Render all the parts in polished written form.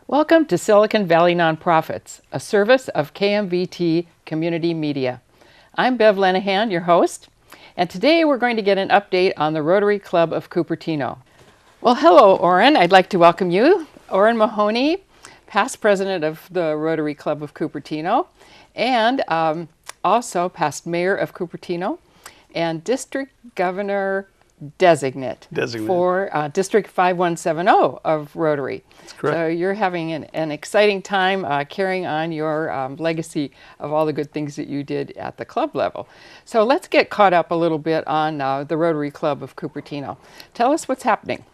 Welcome to Silicon Valley Nonprofits, a service of KMVT Community Media. I'm Bev Lenahan, your host, and today we're going to get an update on the Rotary Club of Cupertino. Well, hello, Orrin. I'd like to welcome you. Orrin Mahoney, past president of the Rotary Club of Cupertino, and also past mayor of Cupertino, and district governor designate for District 5170 of Rotary. That's correct. So you're having an exciting time carrying on your legacy of all the good things that you did at the club level. So let's get caught up a little bit on the Rotary Club of Cupertino. Tell us what's happening.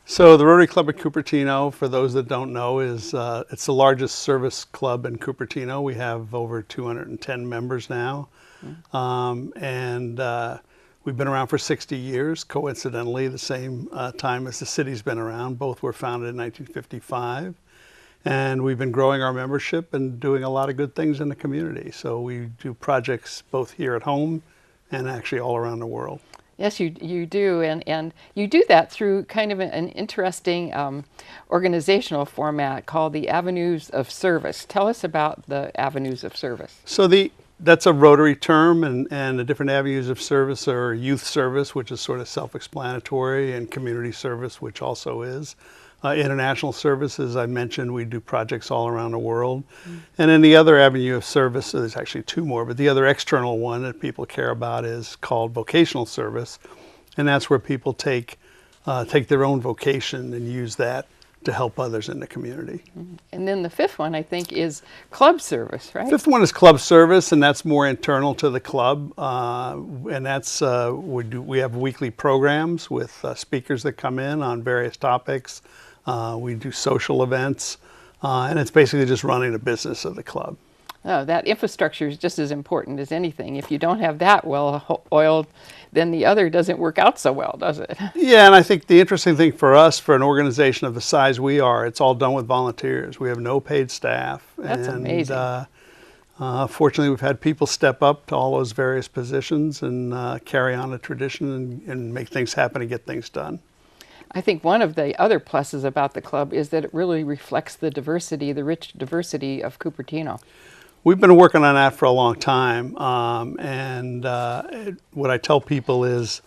So the Rotary Club of Cupertino, for those that don't know, is it's the largest service club in Cupertino. We have over 210 members now. We've been around for 60 years, coincidentally, the same time as the city's been around. Both were founded in 1955. And we've been growing our membership and doing a lot of good things in the community. So we do projects both here at home and actually all around the world. Yes, you do, and you do that through kind of an interesting organizational format called the Avenues of Service. Tell us about the Avenues of Service. So that's a Rotary term, and the different avenues of service are youth service, which is sort of self-explanatory, and community service, which also is. International service, as I mentioned, we do projects all around the world. And then the other avenue of service, so there's actually two more, but the other external one that people care about is called vocational service. And that's where people take their own vocation and use that to help others in the community. And then the fifth one, I think, is club service, right? Fifth one is club service, and that's more internal to the club. And that's, we have weekly programs with speakers that come in on various topics. We do social events, and it's basically just running the business of the club. Oh, that infrastructure is just as important as anything. If you don't have that well oiled, then the other doesn't work out so well, does it? Yeah, and I think the interesting thing for us, for an organization of the size we are, it's all done with volunteers. We have no paid staff. That's amazing. Fortunately, we've had people step up to all those various positions and carry on the tradition and make things happen and get things done. I think one of the other pluses about the club is that it really reflects the diversity, the rich diversity of Cupertino. We've been working on that for a long time, what I tell people is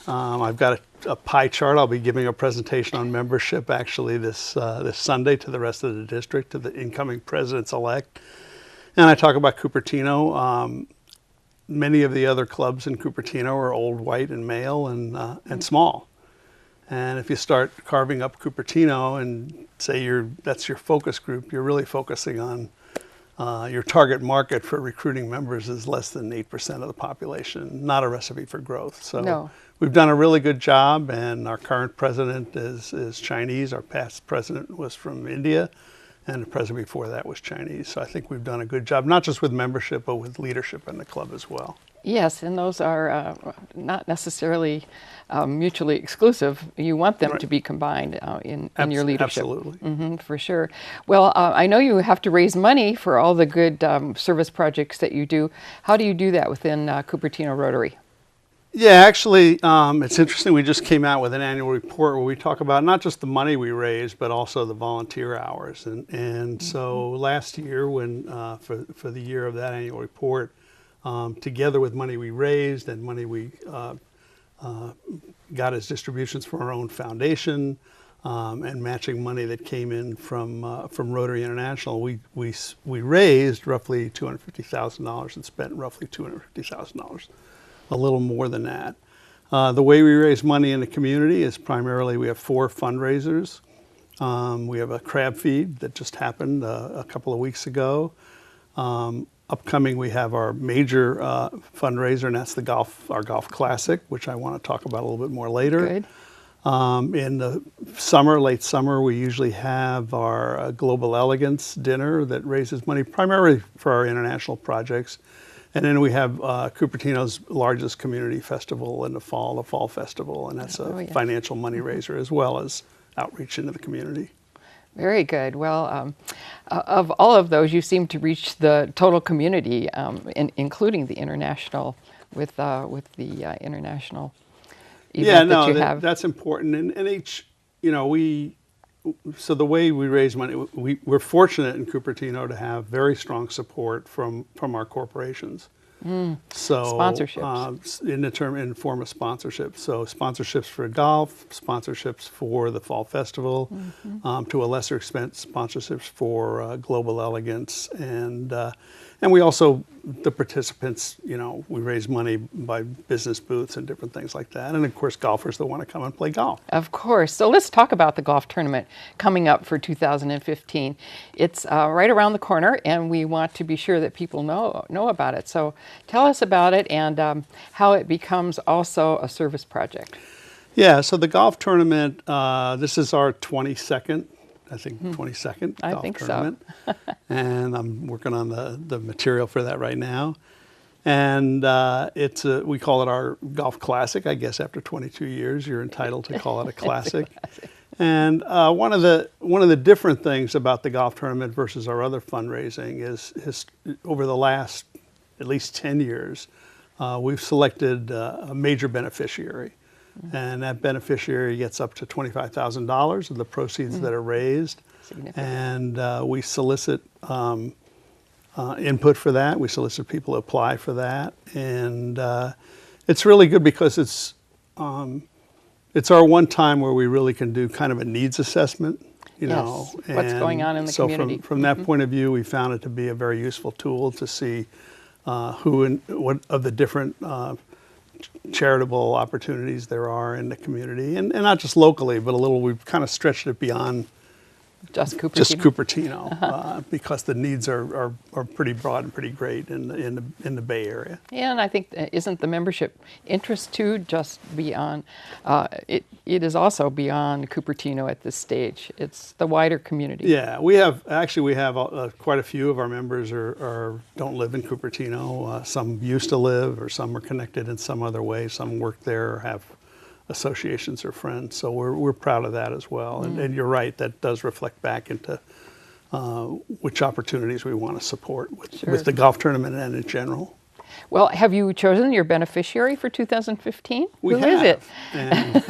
I've got a pie chart. I'll be giving a presentation on membership actually this Sunday to the rest of the district, to the incoming presidents-elect. And I talk about Cupertino. Many of the other clubs in Cupertino are old, white, and male, and small. And if you start carving up Cupertino and say that's your focus group, you're really focusing on your target market for recruiting members is less than 8% of the population, not a recipe for growth. So we've done a really good job, and our current president is Chinese. Our past president was from India, and the president before that was Chinese. So I think we've done a good job, not just with membership, but with leadership in the club as well. Yes, and those are not necessarily mutually exclusive. You want them to be combined in your leadership. Absolutely. For sure. Well, I know you have to raise money for all the good service projects that you do. How do you do that within Cupertino Rotary? Yeah, actually, it's interesting. We just came out with an annual report where we talk about not just the money we raise, but also the volunteer hours. And so last year, when for the year of that annual report, together with money we raised and money we got as distributions from our own foundation and matching money that came in from Rotary International, we raised roughly $250,000 and spent roughly $250,000, a little more than that. The way we raise money in the community is primarily we have 4 fundraisers. We have a crab feed that just happened a couple of weeks ago. Upcoming, we have our major fundraiser, and that's our golf classic, which I want to talk about a little bit more later. Good. In the summer, late summer, we usually have our Global Elegance dinner that raises money primarily for our international projects. And then we have Cupertino's largest community festival in the Fall Festival, and that's a financial money raiser as well as outreach into the community. Very good. Well, of all of those, you seem to reach the total community, including the international, with the international event that you have. That's important. And each, so the way we raise money, we're fortunate in Cupertino to have very strong support from our corporations. So Sponsorships. In form of sponsorships. So sponsorships for golf, sponsorships for the fall festival, to a lesser extent sponsorships for Global Elegance, and we also, the participants, we raise money by business booths and different things like that, and of course golfers that want to come and play golf. Of course. So let's talk about the golf tournament coming up for 2015. It's right around the corner, and we want to be sure that people know about it. So tell us about it and how it becomes also a service project. Yeah, so the golf tournament, this is our 22nd, I think 22nd I golf think tournament. And I'm working on the material for that right now. And we call it our golf classic. I guess after 22 years, you're entitled to call it a classic. And one of the different things about the golf tournament versus our other fundraising is over the last at least 10 years, we've selected a major beneficiary. And that beneficiary gets up to $25,000 of the proceeds that are raised. And we solicit input for that. We solicit people to apply for that. And it's really good because it's our one time where we really can do kind of a needs assessment. What's going on in the community. So from that point of view, we found it to be a very useful tool to see who and what of the different charitable opportunities there are in the community, and not just locally, but we've kind of stretched it beyond just Cupertino, because the needs are pretty broad and pretty great in the Bay Area. Yeah, and I think isn't the membership interest too just beyond? It is also beyond Cupertino at this stage. It's the wider community. Yeah, we have quite a few of our members don't live in Cupertino. Some used to live, or some are connected in some other way. Some work there or have associations or friends, so we're proud of that as well. And you're right, that does reflect back into which opportunities we want to support with the golf tournament and in general. Well, have you chosen your beneficiary for 2015? Who is it? And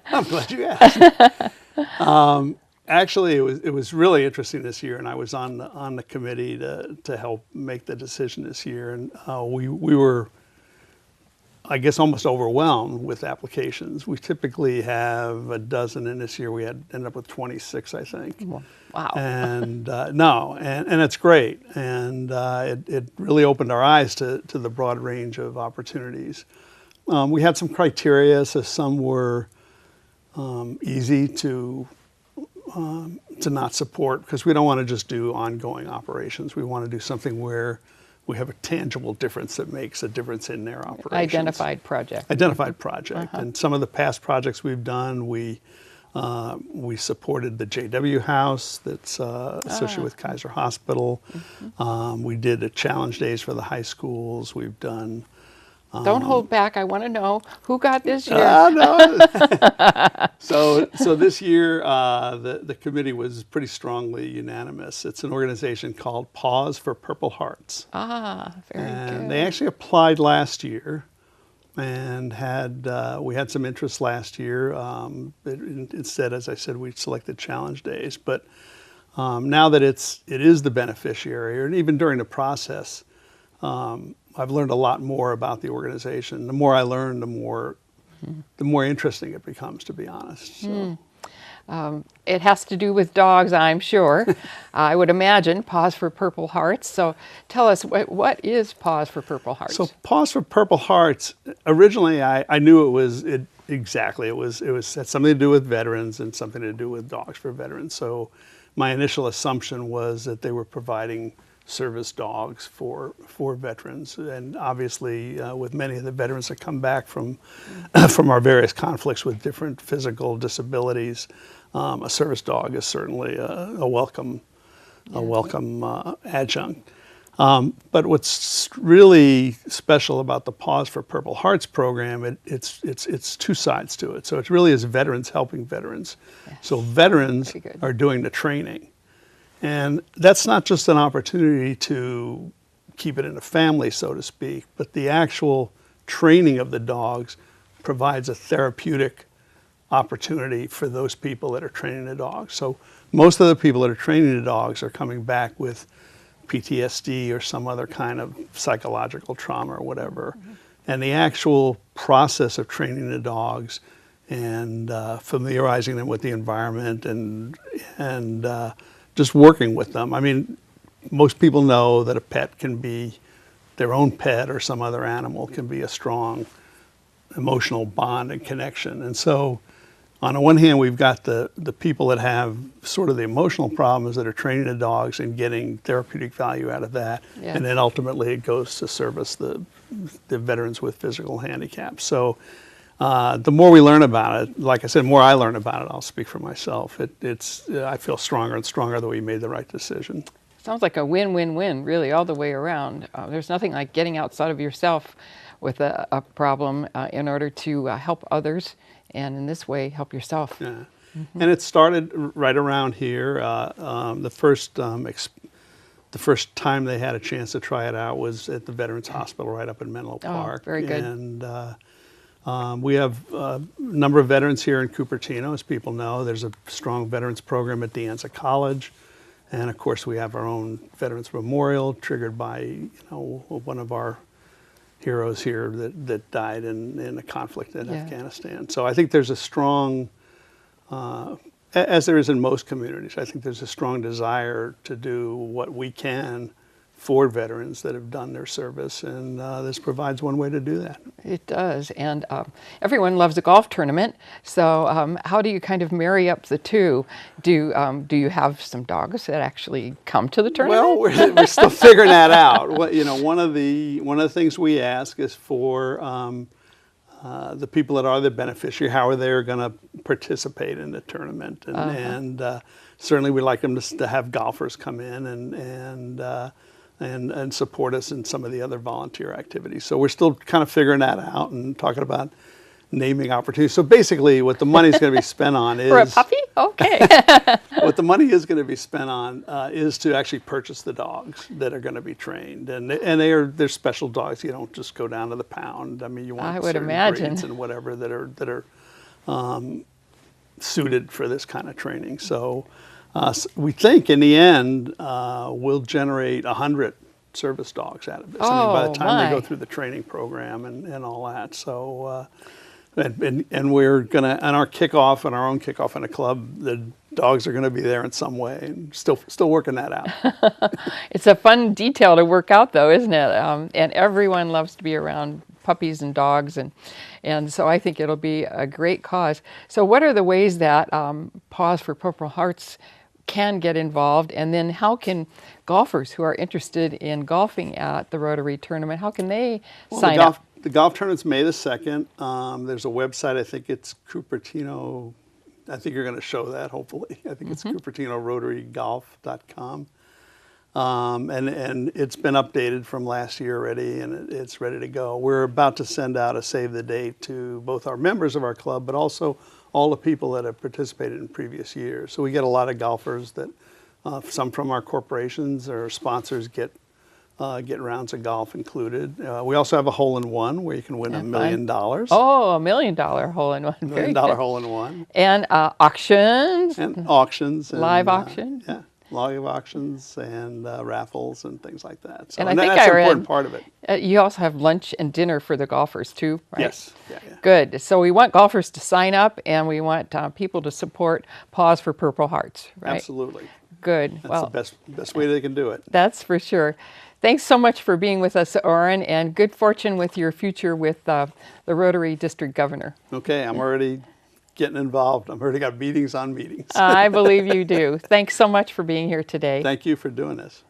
I'm glad you asked. Actually, it was really interesting this year, and I was on the committee to help make the decision this year, and we were, I guess, almost overwhelmed with applications. We typically have a dozen, and this year we ended up with 26, I think. Wow. And and it's great. And it really opened our eyes to the broad range of opportunities. We had some criteria, so some were easy to not support, because we don't want to just do ongoing operations. We want to do something where we have a tangible difference that makes a difference in their operations. Identified project. And some of the past projects we've done, we supported the JW House that's associated with Kaiser Hospital. We did a challenge days for the high schools. We've done. Don't hold back. I want to know who got this year. No. So this year, the committee was pretty strongly unanimous. It's an organization called Pause for Purple Hearts. Very good. And they actually applied last year, and we had some interest last year. Instead, as I said, we selected challenge days. But now that it is the beneficiary, and even during the process, I've learned a lot more about the organization. The more I learn, the more interesting it becomes, to be honest. So. It has to do with dogs, I'm sure. I would imagine, Pause for Purple Hearts. So tell us, what is Pause for Purple Hearts? So Pause for Purple Hearts, originally I knew it had something to do with veterans and something to do with Dogs for Veterans. So my initial assumption was that they were providing service dogs for veterans, and obviously with many of the veterans that come back from our various conflicts with different physical disabilities, a service dog is certainly a welcome adjunct. But what's really special about the Paws for Purple Hearts program, it's two sides to it. So it really is veterans helping veterans. Yes. So veterans are doing the training. And that's not just an opportunity to keep it in a family, so to speak, but the actual training of the dogs provides a therapeutic opportunity for those people that are training the dogs. So most of the people that are training the dogs are coming back with PTSD or some other kind of psychological trauma or whatever. Mm-hmm. And the actual process of training the dogs and familiarizing them with the environment and just working with them. I mean, most people know that a pet can be, their own pet or some other animal can be a strong emotional bond and connection. And so on the one hand, we've got the people that have sort of the emotional problems that are training the dogs and getting therapeutic value out of that. Yeah. And then ultimately it goes to service the veterans with physical handicaps. So the more we learn about it, like I said, the more I learn about it, I'll speak for myself. I feel stronger and stronger that we made the right decision. Sounds like a win-win-win, really, all the way around. There's nothing like getting outside of yourself with a problem in order to help others, and in this way, help yourself. Yeah. Mm-hmm. And it started right around here. The first time they had a chance to try it out was at the Veterans Hospital right up in Menlo Park. Very good. And we have a number of veterans here in Cupertino, as people know. There's a strong veterans program at De Anza College. And of course, we have our own Veterans Memorial triggered by, one of our heroes here that died in a conflict in Afghanistan. So I think there's a strong, as there is in most communities, I think there's a strong desire to do what we can for veterans that have done their service, and this provides one way to do that. It does, and everyone loves a golf tournament, so how do you kind of marry up the two? Do you have some dogs that actually come to the tournament? Well, we're still figuring that out. One of the things we ask is for the people that are the beneficiary, how are they going to participate in the tournament, and certainly we like them to have golfers come in and support us in some of the other volunteer activities. So we're still kind of figuring that out and talking about naming opportunities. So basically what the money is going to be spent on is... For a puppy? Okay. What the money is going to be spent on is to actually purchase the dogs that are going to be trained. And they're special dogs. You don't just go down to the pound. I mean, you want certain breeds and whatever that are suited for this kind of training. So we think in the end we'll generate 100 service dogs out of this. I mean, by the time they go through the training program and all that. So and we're gonna on our kickoff and our own kickoff in a club, the dogs are gonna be there in some way, and still working that out. It's a fun detail to work out, though, isn't it? And everyone loves to be around puppies and dogs, and so I think it'll be a great cause. So what are the ways that Paws for Purple Hearts can get involved, and then how can golfers who are interested in golfing at the Rotary tournament, how can they sign up? The golf tournament's May the 2nd. There's a website, I think it's Cupertino, I think you're going to show that, hopefully. I think it's CupertinoRotaryGolf.com. And it's been updated from last year already, and it's ready to go. We're about to send out a save the date to both our members of our club, but also all the people that have participated in previous years. So we get a lot of golfers that, some from our corporations or sponsors get rounds of golf included. We also have a hole-in-one where you can win $1 million. Oh, $1 million hole-in-one. $1 million hole-in-one. And auctions. And auctions. Live auction. Yeah. Live auctions and raffles and things like that. So, and I think that's an important part of it. You also have lunch and dinner for the golfers too, right? Yes. Yeah. Good. So we want golfers to sign up, and we want people to support Paws for Purple Hearts, right? Absolutely. Good. That's the best way they can do it. That's for sure. Thanks so much for being with us, Orrin, and good fortune with your future with the Rotary District Governor. Okay, I'm already getting involved. I've already got meetings on meetings. I believe you do. Thanks so much for being here today. Thank you for doing this.